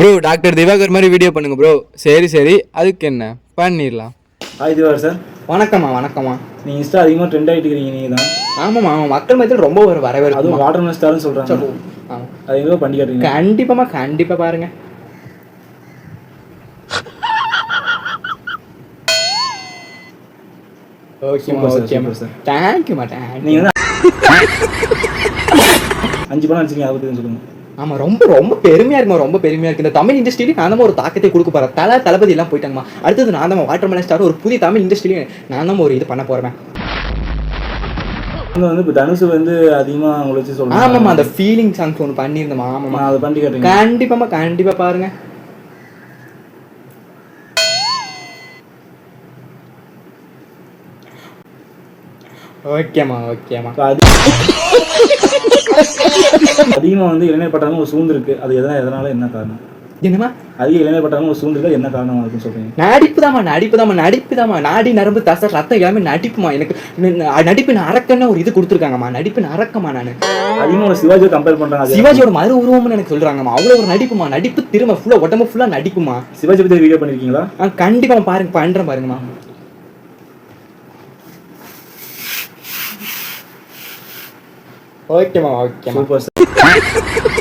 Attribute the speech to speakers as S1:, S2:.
S1: Bro doctor Diwakar மாதிரி video பண்ணுங்க bro. சரி அதுக்கு என்ன பண்ணிடலாம்.
S2: Hi Diwakar sir.
S1: வணக்கம்மா.
S2: நீங்கள் இன்ஸ்டா அதிகமாக ட்ரெண்ட் ஆகிட்டு இருக்கிறீங்க நீங்கள் தான்.
S1: ஆமாம்மா, மக்கள் மத்தியில் ரொம்ப ஒரு வரவேற்பு.
S2: அதுவும் வாட்டர் மெலன் ஸ்டார்னு சொல்கிறாங்க. அது எவ்வளோ பண்ணி காட்டுறீங்க?
S1: கண்டிப்பாக பாருங்க. ஓகேம்மா சார். தேங்க்யூம்மா.
S2: நீங்கள் வந்து 5 படம் வச்சுருக்கீங்க, அதை பற்றி சொல்லுங்கள்.
S1: ஆமாம், ரொம்ப பெருமையாக இருக்குது. இந்த தமிழ் இண்டஸ்ட்ரியிலே நான் தான் ஒரு தாக்கத்தை கொடுக்க போகிறேன். தளபதி எல்லாம் போயிட்டாங்கம்மா. அடுத்தது நான் தான் வாட்டர் மெலன் ஸ்டார் ஒரு புதிய தமிழ் இண்டஸ்ட்ரியிலே நான் தான் ஒரு இது பண்ண போகிறேன்.
S2: வந்து இப்போ தனுஷ் வந்து அதிகமாக அவங்கள வச்சு சொல்லுங்கள்.
S1: ஆமாம்மா, அந்த ஃபீலிங் சாங்ஸ் ஒன்று பண்ணியிருந்தோம்மா. ஆமாம்மா,
S2: அதை பண்ணி காட்டுறீங்க.
S1: கண்டிப்பாக பாருங்க. ஓகேம்மா.
S2: அதிகமாக வந்து இளைஞர் பட்டாலும் ஒரு சூழ்ந்து இருக்கு. அது எதனால என்ன காரணம்?
S1: என்னம்மா
S2: அதிக இளைஞர் பட்டாலும் ஒரு சூழ்ந்து என்ன காரணம் இருக்குன்னு சொல்றீங்க?
S1: நடிப்புதாம்மா. நாடி நரம்பு தசை ரத்தம் எல்லாமே நடிப்புமா. எனக்கு நடிப்பின் அரக்கன்னு ஒரு இது கொடுத்துருக்காங்கம்மா. நடிப்பின் அரக்கமா. நான்
S2: அதிகமாக ஒரு சிவாஜியை கம்பேர் பண்றாங்க.
S1: சிவாஜியோட மறு உருவம்னு எனக்கு சொல்றாங்கம்மா. அவ்வளோ ஒரு நடிப்புமா. நடிப்பு திரும்ப ஃபுல்லா உடம்பு ஃபுல்லா நடிப்புமா.
S2: சிவாஜி பத்தி வீடியோ பண்ணிருக்கீங்களா?
S1: கண்டிப்பா பாருங்கம்மா. ஓகேம்மா.
S2: Super sir.